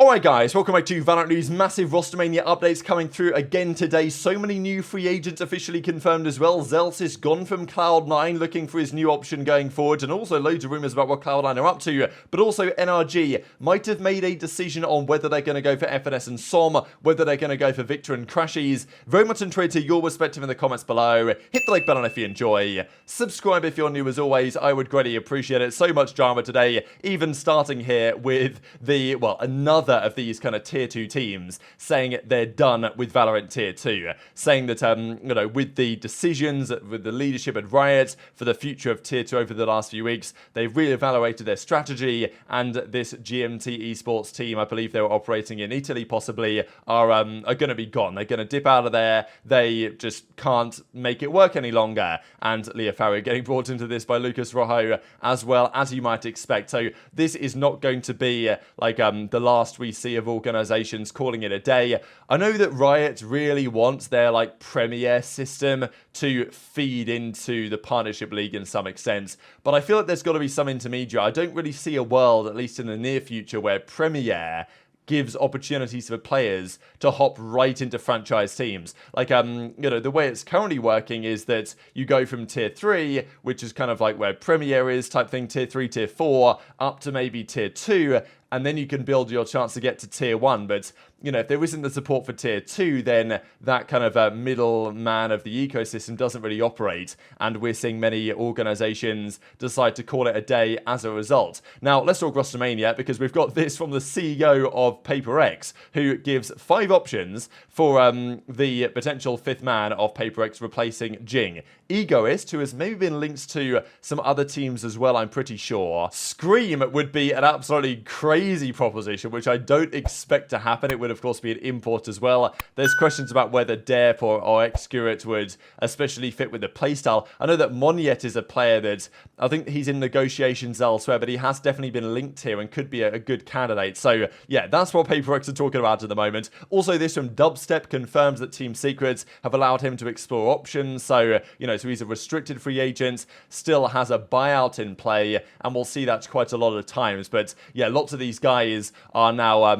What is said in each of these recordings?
Alright guys, welcome back to VALORANT News. Massive roster mania updates coming through again today. So many new free agents officially confirmed as well. Zellsis gone from Cloud9, looking for his new option going forward, and also loads of rumours about what Cloud9 are up to. But also NRG might have made a decision on whether they're going to go for FNS and SOM, whether they're going to go for Victor and Crashies. Very much intrigued to your perspective in the comments below. Hit the like button if you enjoy. Subscribe if you're new as always. I would greatly appreciate it. So much drama today, even starting here with another of these kind of tier 2 teams saying they're done with Valorant tier 2, saying that with the decisions with the leadership at Riot for the future of tier 2 over the last few weeks, they've reevaluated their strategy, and this GMT esports team, I believe they were operating in Italy possibly, are going to be gone. They're going to dip out of there. They just can't make it work any longer, and Leah Farrier getting brought into this by Lucas Rojo as well, as you might expect. So this is not going to be like the last we see of organizations calling it a day. I know that Riot really wants their Premier system to feed into the Partnership League in some extent, but I feel like there's got to be some intermediate. I don't really see a world, at least in the near future, where Premier gives opportunities for players to hop right into franchise teams. The way it's currently working is that you go from tier 3, which is kind of like where Premier is type thing, tier 3, tier 4, up to maybe tier 2, and then you can build your chance to get to tier 1. But, if there isn't the support for tier 2, then that kind of middle man of the ecosystem doesn't really operate. And we're seeing many organizations decide to call it a day as a result. Now, let's talk Rostermania, because we've got this from the CEO of PaperX, who gives 5 options for the potential 5th man of PaperX replacing Jing. Egoist, who has maybe been linked to some other teams as well, I'm pretty sure. Scream would be an absolutely crazy proposition, which I don't expect to happen. It would, of course, be an import as well. There's questions about whether Derp or xQc would especially fit with the playstyle. I know that Monyet is a player that I think he's in negotiations elsewhere, but he has definitely been linked here and could be a good candidate. So, yeah, that's what PaperX are talking about at the moment. Also, this from Dubstep confirms that Team Secrets have allowed him to explore options. So, so he's a restricted free agent, still has a buyout in play, and we'll see that quite a lot of times. But, yeah, lots of these guys are now,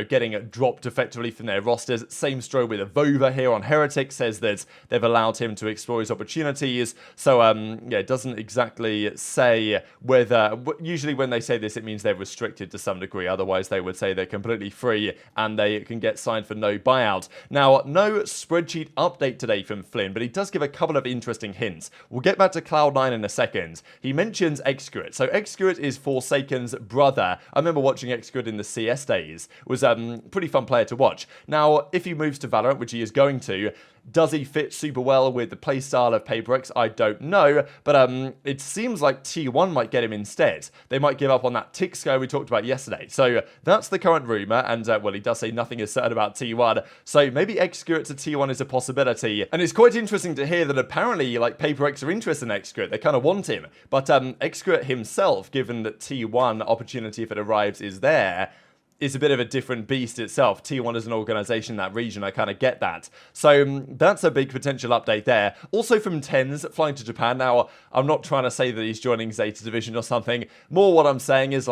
getting dropped effectively from their rosters. Same story with Avova here on Heretic, says that they've allowed him to explore his opportunities. So, it doesn't exactly say whether, usually when they say this, it means they're restricted to some degree. Otherwise, they would say they're completely free and they can get signed for no buyout. Now, no spreadsheet update today from Flynn, but he does give a couple of interesting hints. We'll get back to Cloud9 in a second. He mentions xQc. So xQc is Forsaken's brother. I remember watching xQc in the CS days. Was pretty fun player to watch. Now, if he moves to Valorant, which he is going to, does he fit super well with the playstyle of PaperX? I don't know, but it seems like T1 might get him instead. They might give up on that tick scale we talked about yesterday. So that's the current rumour, and he does say nothing is certain about T1, so maybe xQc to T1 is a possibility. And it's quite interesting to hear that apparently PaperX are interested in xQc. They kind of want him, but xQc himself, given that T1 opportunity if it arrives is there, is a bit of a different beast itself. T1 is an organization in that region, I kind of get that. So that's a big potential update there. Also from TENS, flying to Japan. Now, I'm not trying to say that he's joining Zeta Division or something. More what I'm saying is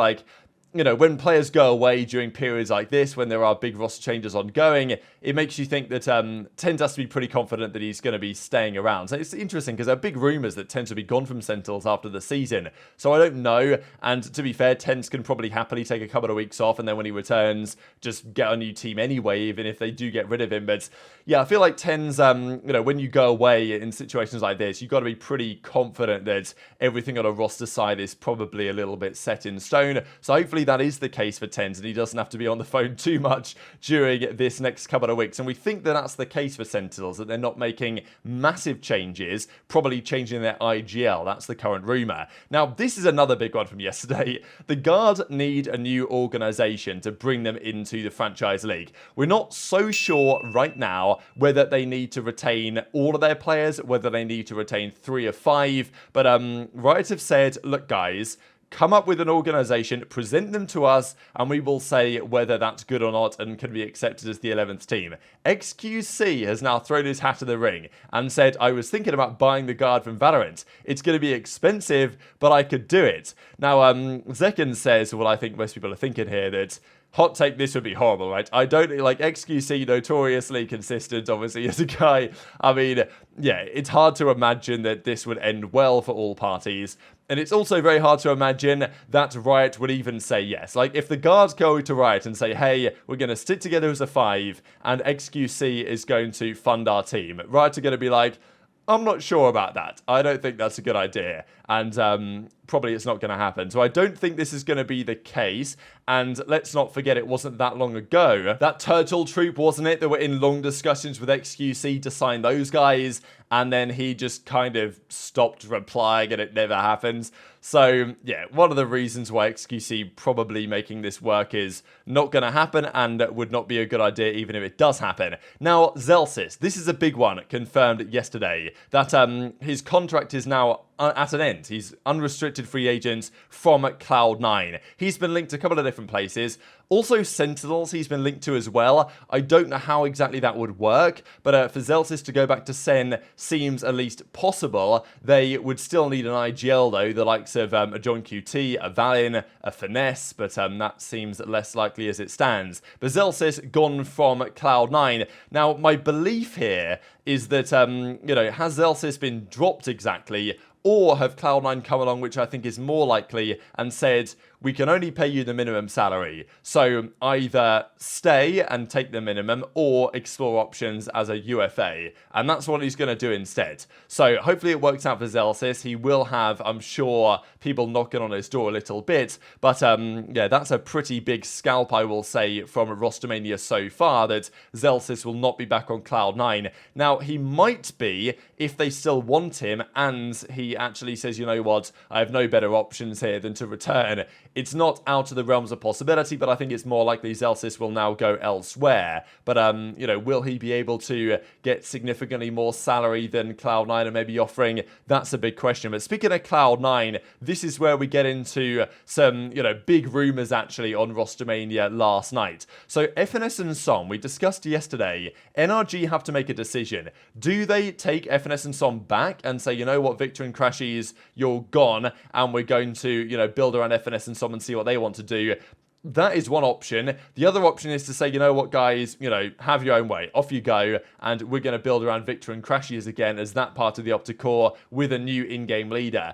when players go away during periods like this, when there are big roster changes ongoing, it makes you think that TENS has to be pretty confident that he's going to be staying around. So it's interesting because there are big rumours that TENS will be gone from Sentinels after the season. So I don't know. And to be fair, TENS can probably happily take a couple of weeks off, and then when he returns, just get a new team anyway, even if they do get rid of him. But yeah, I feel like TENS, when you go away in situations like this, you've got to be pretty confident that everything on a roster side is probably a little bit set in stone. So hopefully that is the case for TENS, and he doesn't have to be on the phone too much during this next couple of weeks. And we think that that's the case for Sentinels, that they're not making massive changes, probably changing their IGL. That's the current rumour. Now, this is another big one from yesterday. The Guard need a new organisation to bring them into the franchise league. We're not so sure right now whether they need to retain all of their players, whether they need to retain 3 or 5, but Riot have said, look guys, come up with an organization, present them to us, and we will say whether that's good or not and can be accepted as the 11th team. xQc has now thrown his hat in the ring and said, I was thinking about buying the Guard from Valorant. It's going to be expensive, but I could do it. Now, Zekken says, well, I think most people are thinking here that hot take, this would be horrible, right? I don't, like, xQc, notoriously consistent, obviously, as a guy. I mean, yeah, it's hard to imagine that this would end well for all parties. And it's also very hard to imagine that Riot would even say yes. Like, if the guards go to Riot and say, hey, we're going to stick together as a 5, and xQc is going to fund our team, Riot are going to be like, I'm not sure about that. I don't think that's a good idea. And probably it's not going to happen. So I don't think this is going to be the case. And let's not forget, it wasn't that long ago. That Turtle Troop, wasn't it? That were in long discussions with xQc to sign those guys. And then he just kind of stopped replying and it never happens. So, yeah, one of the reasons why xQc probably making this work is not going to happen and would not be a good idea even if it does happen. Now, Zellsis, this is a big one, confirmed yesterday, that his contract is now at an end. He's unrestricted free agent from Cloud9. He's been linked to a couple of different places. Also, Sentinels he's been linked to as well. I don't know how exactly that would work, but for Zellsis to go back to Sen seems at least possible. They would still need an IGL, though, the likes of a Gen.G, a Valin, a Finesse, but that seems less likely as it stands. But Zellsis gone from Cloud9. Now, my belief here is that, you know, has Zellsis been dropped exactly, or have Cloud9 come along, which I think is more likely, and said, we can only pay you the minimum salary. So either stay and take the minimum or explore options as a UFA. And that's what he's going to do instead. So hopefully it works out for Zellsis. He will have, I'm sure, people knocking on his door a little bit. But yeah, that's a pretty big scalp, I will say, from Rostermania so far, that Zellsis will not be back on Cloud9. Now, he might be if they still want him and he actually says, you know what, I have no better options here than to return. It's not out of the realms of possibility, but I think it's more likely Zellsis will now go elsewhere. But, you know, will he be able to get significantly more salary than Cloud9 are maybe offering? That's a big question. But speaking of Cloud9, this is where we get into some, you know, big rumors actually on Rostermania last night. So FNS and SOM, we discussed yesterday, NRG have to make a decision. Do they take FNS and SOM back and say, you know what, Victor and Crashies, you're gone, and we're going to, you know, build around FNS and SOM and see what they want to do? That is one option. The other option is to say, you know what, guys, you know, have your own way. Off you go, and we're going to build around Victor and Crashies again as that part of the Opticore with a new in-game leader.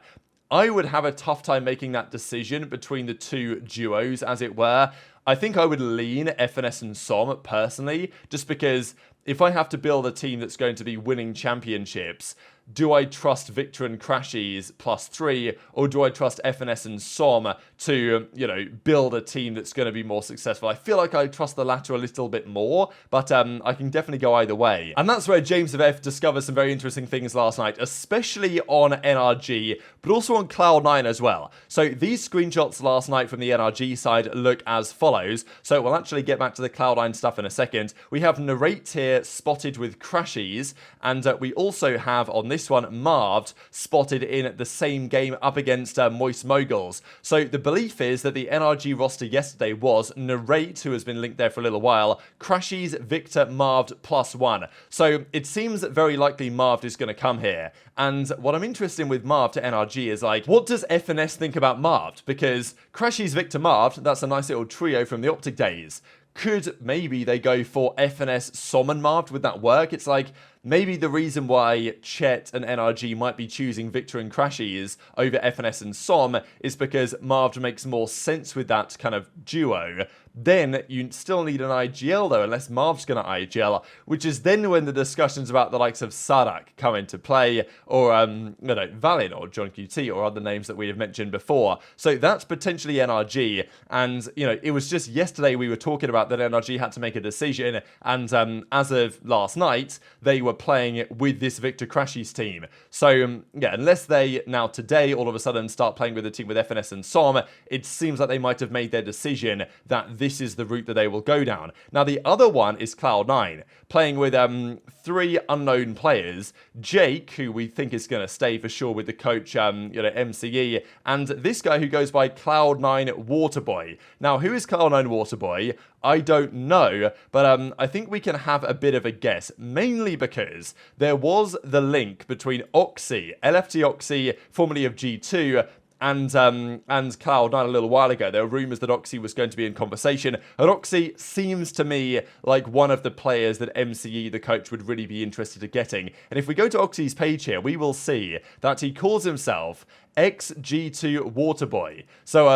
I would have a tough time making that decision between the two duos, as it were. I think I would lean FNS and SOM personally, just because if I have to build a team that's going to be winning championships, do I trust Victor and Crashies +3, or do I trust FNS and SOM to, you know, build a team that's going to be more successful? I feel like I trust the latter a little bit more, but I can definitely go either way. And that's where James of F discovered some very interesting things last night, especially on NRG, but also on Cloud9 as well. So these screenshots last night from the NRG side look as follows. So we'll actually get back to the Cloud9 stuff in a second. We have Narrate here spotted with Crashies, and we also have on this one Marved spotted in the same game up against Moist Moguls. So the belief is that the NRG roster yesterday was Narrate, who has been linked there for a little while, Crashies, Victor, Marved +1. So it seems very likely Marved is going to come here. And what I'm interested in with Marved to NRG is, like, what does FNS think about Marved? Because Crashies, Victor, Marved, that's a nice little trio from the Optic days. Could maybe they go for FNS, SOM and Marved? Would that work? It's like, maybe the reason why Chet and NRG might be choosing Victor and Crashies over FNS and SOM is because Marved makes more sense with that kind of duo. Then you still need an IGL, though, unless Marv's going to IGL, which is then when the discussions about the likes of Sadak come into play, or, you know, Valin or Gen.G or other names that we have mentioned before. So that's potentially NRG. And, you know, it was just yesterday we were talking about that NRG had to make a decision. And as of last night, they were playing with this Victor Crashies team. So, yeah, unless they now today all of a sudden start playing with a team with FNS and SOM, it seems like they might have made their decision that this is the route that they will go down. Now, the other one is Cloud9, playing with 3 unknown players. Jake, who we think is going to stay for sure with the coach, you know, MCE, and this guy who goes by Cloud9 Waterboy. Now, who is Cloud9 Waterboy? I don't know, but I think we can have a bit of a guess, mainly because there was the link between Oxy, LFT Oxy, formerly of G2, Cloud9 a little while ago. There were rumors that xQc was going to be in conversation, and xQc seems to me like one of the players that MCE, the coach, would really be interested in getting. And if we go to xQc's page here, we will see that he calls himself xG2 Waterboy. So,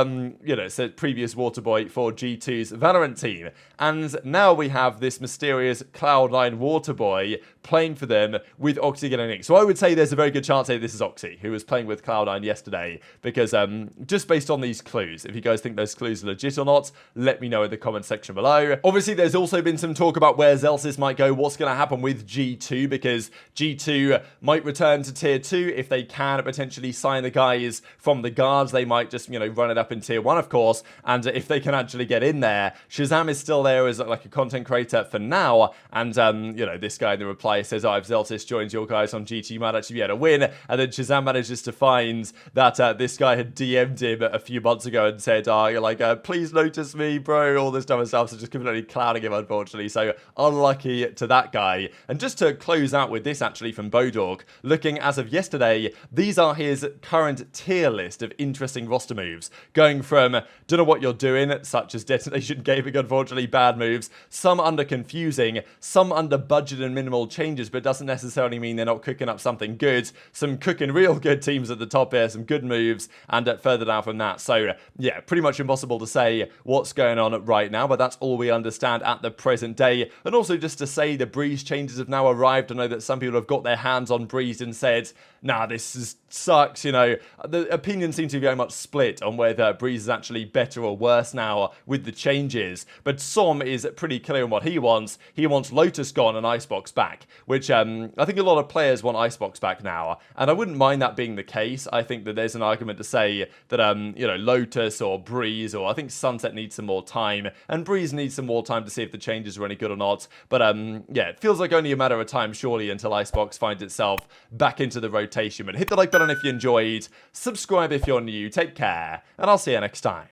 it's a previous Waterboy for G2's Valorant team. And now we have this mysterious Cloud9 Waterboy playing for them with xQc getting linked. So I would say there's a very good chance that this is xQc, who was playing with Cloud9 yesterday, because just based on these clues, if you guys think those clues are legit or not, let me know in the comment section below. Obviously, there's also been some talk about where Zellsis might go, what's going to happen with G2, because G2 might return to tier 2 if they can potentially sign the guys from the guards. They might just, run it up in tier 1, of course, and if they can actually get in there. Shazam is still there as like a content creator for now, and this guy in the reply says, if Zellsis joins your guys on G2, you might actually be able to win. And then Shazam manages to find that this guy had DM'd him a few months ago and said, please notice me, bro, all this type of stuff. So just completely clowning him, unfortunately. So unlucky to that guy. And just to close out with this, actually, from Bodog, looking as of yesterday, these are his current tier list of interesting roster moves, going from don't know what you're doing, such as Detonation Gaming, unfortunately, bad moves, some under confusing, some under budget and minimal changes, but doesn't necessarily mean they're not cooking up something good, some cooking real good teams at the top here, some good moves, and further down from that. So yeah, pretty much impossible to say what's going on right now, but that's all we understand at the present day. And also just to say, the Breeze changes have now arrived. I know that some people have got their hands on Breeze and said, nah, this sucks, The opinions seem to be very much split on whether Breeze is actually better or worse now with the changes. But Som is pretty clear on what he wants. He wants Lotus gone and Icebox back, which I think a lot of players want Icebox back now. And I wouldn't mind that being the case. I think that there's an argument to say that, Lotus or Breeze, or I think Sunset needs some more time, and Breeze needs some more time to see if the changes are any good or not. But yeah, it feels like only a matter of time, surely, until Icebox finds itself back into the rotation. But hit the like button if you enjoyed, subscribe if you're new, take care, and I'll see you next time.